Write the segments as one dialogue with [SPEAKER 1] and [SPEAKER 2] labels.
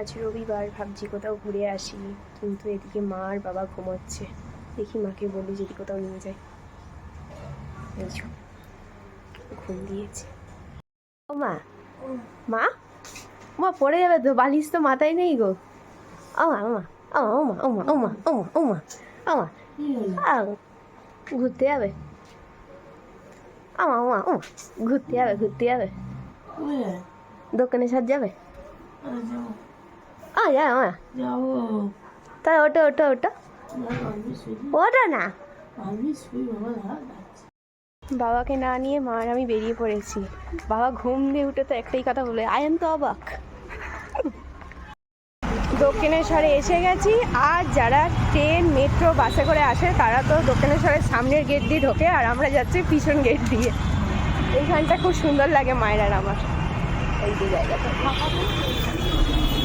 [SPEAKER 1] আজ রবিবার, ভাবছি কোথাও ঘুরে আসি, কিন্তু এদিকে মা আর বাবা ঘুমোচ্ছে। দেখি মাকে বলি যদি কোথাও নিয়ে যায়। এই ঘুম দিয়েছে। ও মা, মা মা পড়ে যাবে তো, বালিশ তো মাথায় নেই গো। আমা আমা আমা আমা আমা আমা আমা আমা আমা ঘুরতে যাবে। আমা আমা আমা ঘুরতে যাবে, ঘুরতে যাবে, দোকানে সাজ যাবে। তাহলে ওটা ওটা ওটা ওটা না। বাবাকে না নিয়ে মা আর আমি বেরিয়ে পড়েছি। বাবা ঘুম দিয়ে উঠে তো একটাই কথা বলে, আয়ান তো অবাক। দক্ষিণেশ্বরে এসে গেছি। আর যারা ট্রেন, মেট্রো, বাসে করে আসে তারা তো দক্ষিণেশ্বরের সামনের গেট দিয়ে ঢোকে, আর আমরা যাচ্ছি পিছন গেট দিয়ে। এইখানটা খুব সুন্দর লাগে মায়ের আর আমার। এই যে জায়গাটা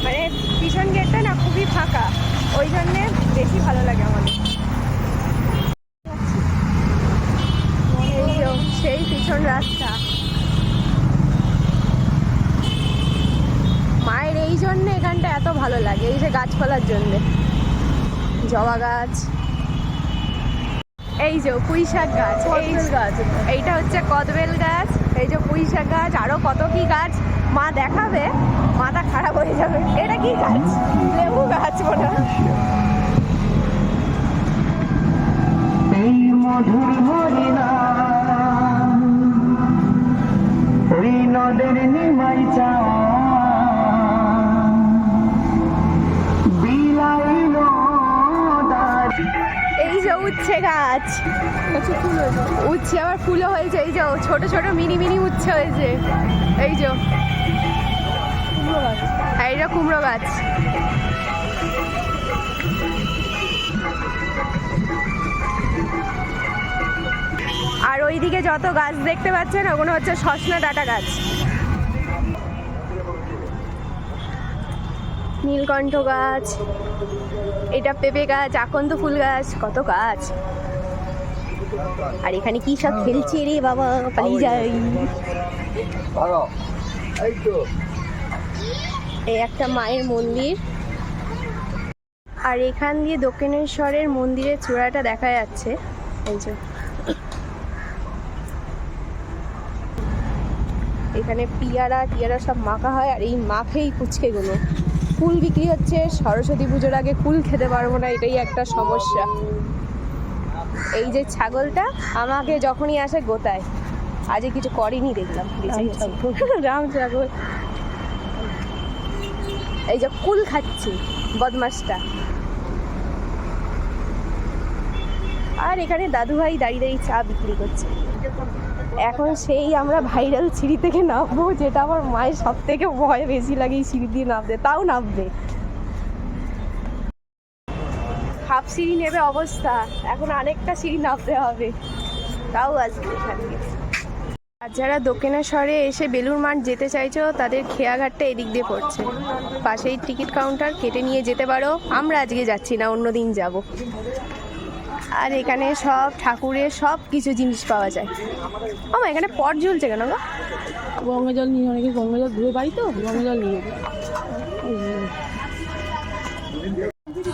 [SPEAKER 1] মানে পিছন গেটটা না খুবই ফাঁকা, ওই জন্যে বেশি ভালো লাগে আমাদের। এই যে সেই পিছন রাস্তা মায়ের, এই জন্যে এখানটা এত ভালো লাগে। এই যে গাছপালার জন্যে, জবা গাছ, এই যে পুঁই শাক গাছ, এইটা হচ্ছে কদবেল গাছ, এই যে পুঁই শাক গাছ, আরো কত কি গাছ মা দেখাবে, মাথা খারাপ হয়ে যাবে। এটা কি গাছ? লেবু গাছ মনে হয়। এই মধুর হরিনাম ওই নদের নিমাই চা বিলাইল। এই যে উচ্ছে গাছ, উচ্ছে আবার ফুলও হয়েছে। এই যে ছোট ছোট মিনি মিনি উচ্ছে হয়েছে। এই যে এইটা কুমড়ো গাছ। আর ওইদিকে যত গাছ দেখতে পাচ্ছেন ওগুলো হচ্ছে সজনা ডাঁটা গাছ। নীলকণ্ঠ গাছ, এটা পেঁপে গাছ, আকন্দ ফুল গাছ, কত গাছ। আর এখানে কি সব খেলছে রে বাবা, পালিয়ে যাই। এই একটা মায়ের মন্দির, আর এখান দিয়ে দক্ষিণেশ্বরের মন্দিরের চূড়াটা দেখা যাচ্ছে। এই যে এখানে পিয়ারা টিয়ারা সব মাখা হয়, আর এই মাখেই পুচকেগুলো। ফুল বিক্রি হচ্ছে, সরস্বতী পুজোর আগে ফুল খেতে পারবো না, এটাই একটা সমস্যা। এই যে ছাগলটা আমাকে যখনই আসে গোতায়, আজকে কিছু করেনি দেখলাম, রাম ছাগল। এই যে কুল খাচ্ছি বদমাসটা। আর এখানে দাদু ভাই দাঁড়িয়ে দাঁড়িয়ে চা বিক্রি করছে। এখন সেই আমরা ভাইরাল সিঁড়ি থেকে নামবো, যেটা আমার মায়ের সব থেকে ভয় বেশি লাগে, এই সিঁড়ি দিয়ে নামতে। তাও নামবে, হাফ সিঁড়ি নেবে অবস্থা, এখন আরেকটা সিঁড়ি নামতে হবে, তাও আসবে এখানে। আর যারা দক্ষিণেশ্বরে এসে বেলুড় মাঠ যেতে চাইছো তাদের খেয়াঘাটটা এদিক দিয়ে পড়ছে, পাশেই টিকিট কাউন্টার, কেটে নিয়ে যেতে পারো। আমরা আজকে যাচ্ছি না, অন্যদিন যাব। আর এখানে সব ঠাকুরের সব কিছু জিনিস পাওয়া যায়। আমার এখানে পট ঝুলছে কেন গো?
[SPEAKER 2] গঙ্গা জল নিয়ে, অনেকে গঙ্গা জল ধুয়ে বাড়ি তো গঙ্গা জল নিয়ে।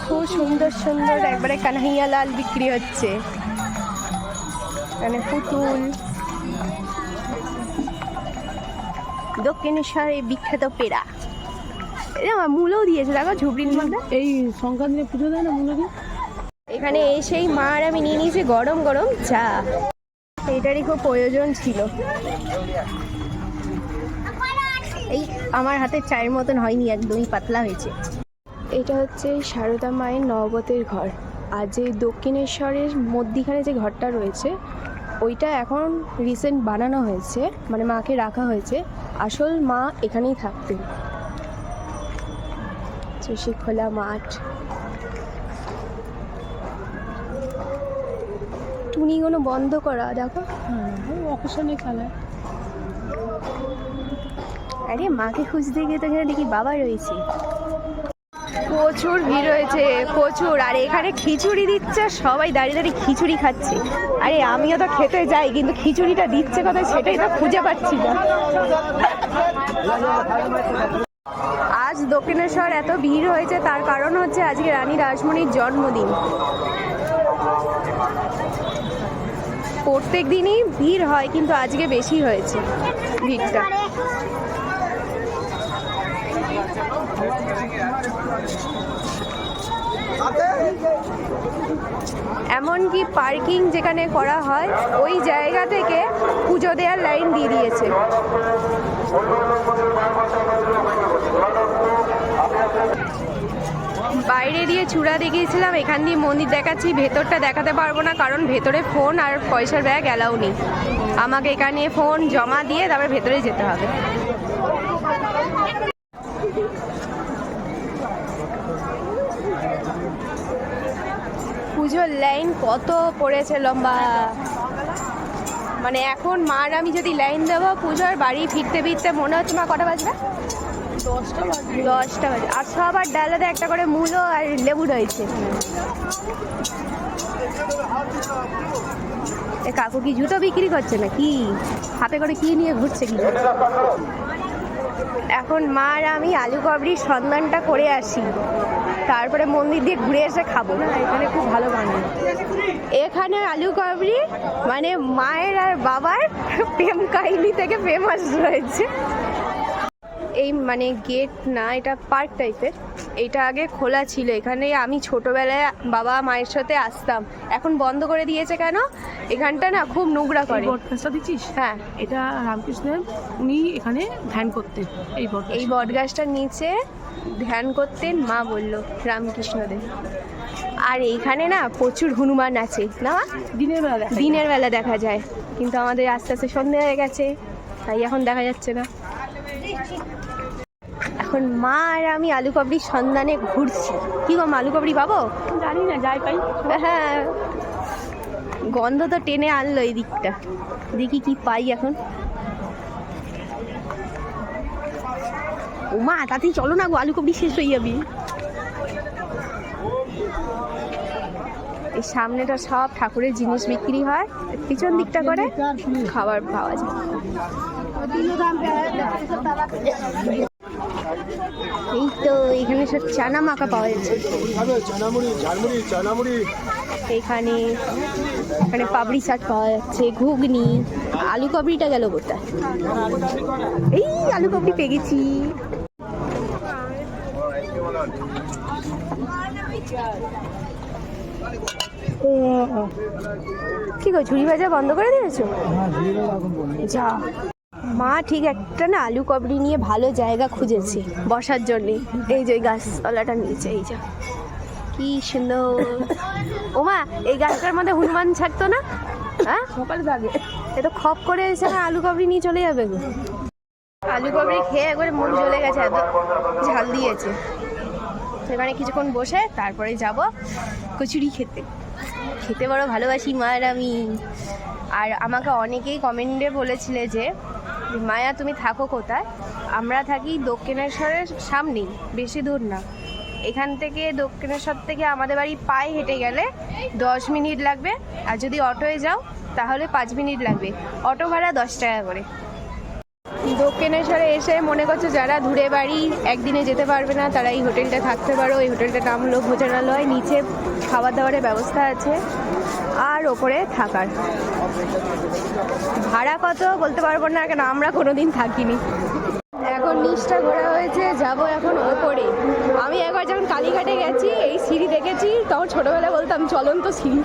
[SPEAKER 1] খুব সুন্দর সুন্দর একবারে কানহাইয়া লাল বিক্রি হচ্ছে, এখানে পুতুল। দক্ষিণেশ্বরে বিখ্যাত পেড়া, আমার মূলও দিয়েছে দেখো ঝুবড়ির মধ্যে।
[SPEAKER 2] এই সংক্রান্তিতে পুজো দেয় না মূল দিয়ে।
[SPEAKER 1] এখানে এসেই মা আর আমি নিয়ে নিয়েছি গরম গরম চা, এইটারই খুব প্রয়োজন ছিল। এই আমার হাতের চায়ের মতন হয়নি, একদমই পাতলা হয়েছে। এটা হচ্ছে সারদা মায়ের নববতের ঘর। আর যে দক্ষিণেশ্বরের মধ্যিখানে যে ঘরটা রয়েছে ওইটা এখন রিসেন্ট বানানো হয়েছে, মানে মাকে রাখা হয়েছে। আসল মা এখানেই থাকতেন। সে খোলা মাঠ, টুনিগুলো বন্ধ করা দেখো,
[SPEAKER 2] অকেশনে খেলায়।
[SPEAKER 1] আরে মাকে খুঁজতে গিয়ে তো এখানে দেখি বাবা রয়েছে। প্রচুর ভিড় হয়েছে, প্রচুর। আর এখানে খিচুড়ি দিচ্ছে, সবাই দাঁড়িয়ে দাঁড়িয়ে খিচুড়ি খাচ্ছে। আরে আমিও তো খেতে যাই, কিন্তু খিচুড়িটা দিচ্ছে কোথায় সেটাই তো খুঁজে পাচ্ছি না। আজ দক্ষিণেশ্বর এত ভিড় হয়েছে তার কারণ হচ্ছে আজকে রানী রাসমণির জন্মদিন। প্রত্যেক দিনই ভিড় হয় কিন্তু আজকে বেশি হয়েছে ভিড়টা। এমনকি পার্কিং যেখানে করা হয় ওই জায়গা থেকে পুজো দেওয়ার লাইন দিয়ে দিয়েছে। বাইরে দিয়ে চূড়া দেখিয়েছিলাম, এখান দিয়ে মন্দির দেখাচ্ছি, ভেতরটা দেখাতে পারবো না কারণ ভেতরে ফোন আর পয়সার ব্যাগ অ্যালাউ নেই। আমাকে এখানে ফোন জমা দিয়ে তারপরে ভেতরে যেতে হবে। পুজোর লাইন কত পড়েছে লম্বা, মানে এখন মার আমি যদি লাইন দেবো পুজোর বাড়ি ফিরতে ফিরতে মনে হচ্ছে মা কটা বাজবে, 10টা বাজে। আর সবার ডালাতে একটা করে মূলো আর লেবু রয়েছে। এ কাকু কি জুতো বিক্রি করছে না কি, হাতে করে কি নিয়ে ঘুরছে কি? এখন মা আর আমি আলু কাবড়ির সন্ধানটা করে আসি, তারপরে মন্দির দিয়ে ঘুরে এসে খাবো।
[SPEAKER 2] এখানে খুব ভালো বানায়।
[SPEAKER 1] এখানে আলু কাবড়ি মানে মায়ের আর বাবার প্রেম কাহিনী থেকে ফেমাস রয়েছে। এই মানে গেট না, এটা পার্ক টাইপের। এটা আগে খোলা ছিল, এখানে আমি ছোটবেলায় বাবা মায়ের সাথে আসতাম। এখন বন্ধ করে দিয়েছে কেন? এখানটা না খুব নোংরা করে।
[SPEAKER 2] বটগাছটা দিচ্ছিস?
[SPEAKER 1] হ্যাঁ,
[SPEAKER 2] এটা রামকৃষ্ণের, উনি এখানে ধ্যান করতেন। এই
[SPEAKER 1] বটগাছটার নিচে ধ্যান করতেন মা বলল রামকৃষ্ণদেব। আর এইখানে না প্রচুর হনুমান আছে না, দিনের বেলা দেখা যায়, কিন্তু আমাদের আস্তে আস্তে সন্ধ্যা হয়ে গেছে তাই এখন দেখা যাচ্ছে না। এখন মা আর আমি আলু কাবড়ির সন্ধানে ঘুরছি। কি গো, আলু কাবড়ি পাবো?
[SPEAKER 2] জানি না, যাই পাই।
[SPEAKER 1] হ্যাঁ, গন্ধ তো টেনে আনলো এই দিকটা, দেখি কি পাই এখন। ও মা, তাতেই চলো না গো, আলু কাবড়ি শেষ হয়ে যাবি। এই সামনেটা সব ঠাকুরের জিনিস বিক্রি হয়, পিছন দিকটা করে খাবার পাওয়া যায়। এই তো এখানে সব চানা মাখা পাওয়া যাচ্ছে। এখানে এখানে পাপড়ি চাট পাওয়া যাচ্ছে, ঘুগনি। আলু কাবড়িটা গেল কোথায়? এই আলু কাবড়ি পেয়ে গেছি। কি গো, ঝুড়ি ভাজা বন্ধ করে দিয়েছো? যা, মা ঠিক একটা না আলু কাবড়ি নিয়ে ভালো জায়গা খুঁজেছে বসার জন্যে। এই যে গাছতলাটা নিচে, এই যা কি সুন্দর। ও মা, এই গাছটার মধ্যে হনুমান ছাড়তো না? হ্যাঁ,
[SPEAKER 2] সকালে আগে
[SPEAKER 1] এ তো খপ করে এসে আলু কাবড়ি নিয়ে চলে যাবে গো। আলু কাবড়ি খেয়ে একবারে মুখ জ্বলে গেছে, এত ঝাল দিয়েছে। সেখানে কিছুক্ষণ বসে তারপরে যাব কচুরি খেতে। খেতে বড় ভালোবাসি মা আর আমি। আর আমাকে অনেকেই কমেন্টে বলেছিলে যে মায়া তুমি থাকো কোথায়? আমরা থাকি দক্ষিণেশ্বরের সামনেই, বেশি দূর না। এখান থেকে দক্ষিণেশ্বর থেকে আমাদের বাড়ি পায়ে হেঁটে গেলে 10 মিনিট লাগবে, আর যদি অটোয় যাও তাহলে 5 মিনিট লাগবে। অটো ভাড়া 10 টাকা করে। দক্ষিণেশ্বরে এসে মনে করছে যারা দূরে বাড়ি একদিনে যেতে পারবে না তারা এই হোটেলটা থাকতে পারো। এই হোটেলটার নাম হলো ভোজনালয়। নিচে খাবার দাবারের ব্যবস্থা আছে আর ওপরে থাকার। ভাড়া কত বলতে পারবো না, কেন আমরা কোনোদিন থাকিনি। এখন নিচটা ঘোরা হয়েছে, যাব এখন ওপরে। আমি একবার যখন কালীঘাটে গেছি এই সিঁড়ি দেখেছি, তখন ছোটবেলায় বলতাম চলন্ত সিঁড়ি।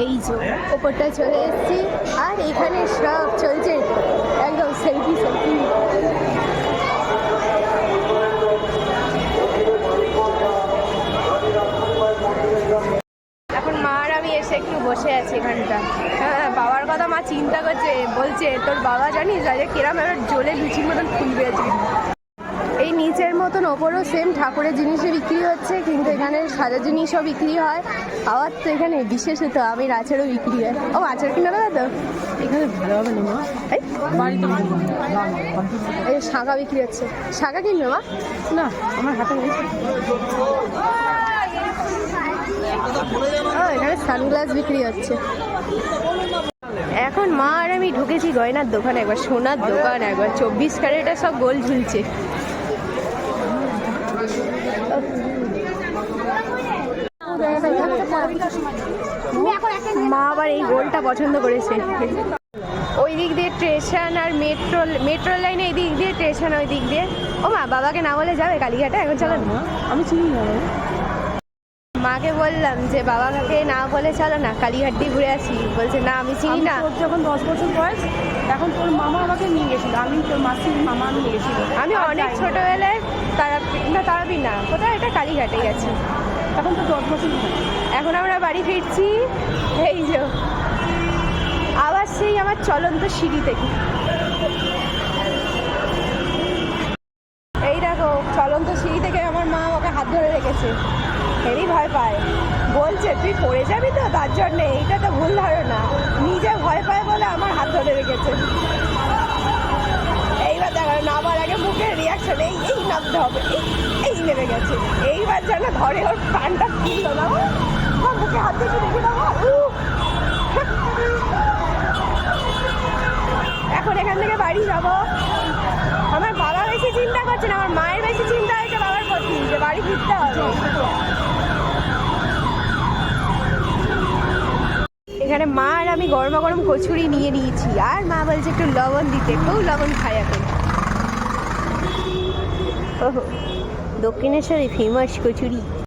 [SPEAKER 1] এই যে ওপরটা চলে এসেছি, আর এখানে সব চলছে একদম সেলফি সেলফি। এখন মা আর আমি এসে একটু বসে আছি এখানটা। হ্যাঁ, বাবার কথা মা চিন্তা করছে, বলছে তোর বাবা জানিস আজ কিরম এবার জ্বলে লুচির মতন ফুলবে আজকে। এই নিচের মতন ওপরও সেম ঠাকুরের জিনিসই বিক্রি হচ্ছে, কিন্তু এখানে সাজা জিনিসও বিক্রি হয়। আবার তো এখানে বিশেষত আমের আচারও বিক্রি হয়। ও আচার কিনে দেবে তো?
[SPEAKER 2] এখানে ভালো হবে না মা,
[SPEAKER 1] এই
[SPEAKER 2] বাড়িতে ভালো হবে।
[SPEAKER 1] এই শাঁখা বিক্রি হচ্ছে, শাঁখা কিনবে মা?
[SPEAKER 2] না আমার হাতে নেই।
[SPEAKER 1] ও এখানে সানগ্লাস বিক্রি হচ্ছে। এখন মা আর আমি ঢুকেছি গয়নার দোকানে, একবার সোনার দোকান, একবার 24 ক্যারেটের সব গোল ঝুলছে। মা আবার এই গোলটা পছন্দ করেছে। ওই দিক দিয়ে স্টেশন আর মেট্রো লাইনে এই দিক দিয়ে স্টেশন, ওই দিক দিয়ে। ও মা বাবাকে না বলে যাবে কালীঘাটে? এখন চলো না।
[SPEAKER 2] আমি চিনি না বাবা।
[SPEAKER 1] মাকে বললাম যে বাবাকে না বলে চলো না কালীঘাট দিয়ে ঘুরে আসি, বলছে না আমি চিনি না।
[SPEAKER 2] তোর যখন 10 বছর বয়স তখন তোর মামা আমাকে নিয়ে গেছিল, আমি তোর মাসির মামা নিয়ে গেছিল।
[SPEAKER 1] আমি অনেক ছোটবেলায় তারাপীঠ না কোথায়, এটা কালীঘাটে গেছি,
[SPEAKER 2] তখন তো 10 বছর বয়স।
[SPEAKER 1] এখন আমরা বাড়ি ফিরছি। এই যে আবার সেই আমার চলন্ত সিঁড়ি থেকে, এই দেখো চলন্ত সিঁড়ি থেকে আমার মা আমাকে হাত ধরে রেখেছে, হেবি ভয় পায়, বলছে তুই পড়ে যাবি তো, তার জন্যে। এইটা তো ভুল ধারণা, নিজে ভয় পায় বলে আমার হাত ধরে রেখেছে। এইবার দেখো নামার আগে মুখের রিয়াকশন, এই এই নামতে হবে, এই নেমে গেছে। এইবার যেন ধরে ওর প্রাণটা ফিরল না, মুখে হাত দিয়ে দেখে দেবো। এখন এখান থেকে বাড়ি যাব। আমার বাবা বেশি চিন্তা করছে না, আমার মায়ের বেশি চিন্তা হয়েছে বাবার প্রতি, যে বাড়ি ফিরতে হবে। এখানে মা আর আমি গরমা গরম কচুরি নিয়ে নিয়েছি, আর মা বলছে একটু লবণ দিতে, খুব লবণ খাই এখন। ওহো, দক্ষিণেশ্বরে ফেমাস কচুরি।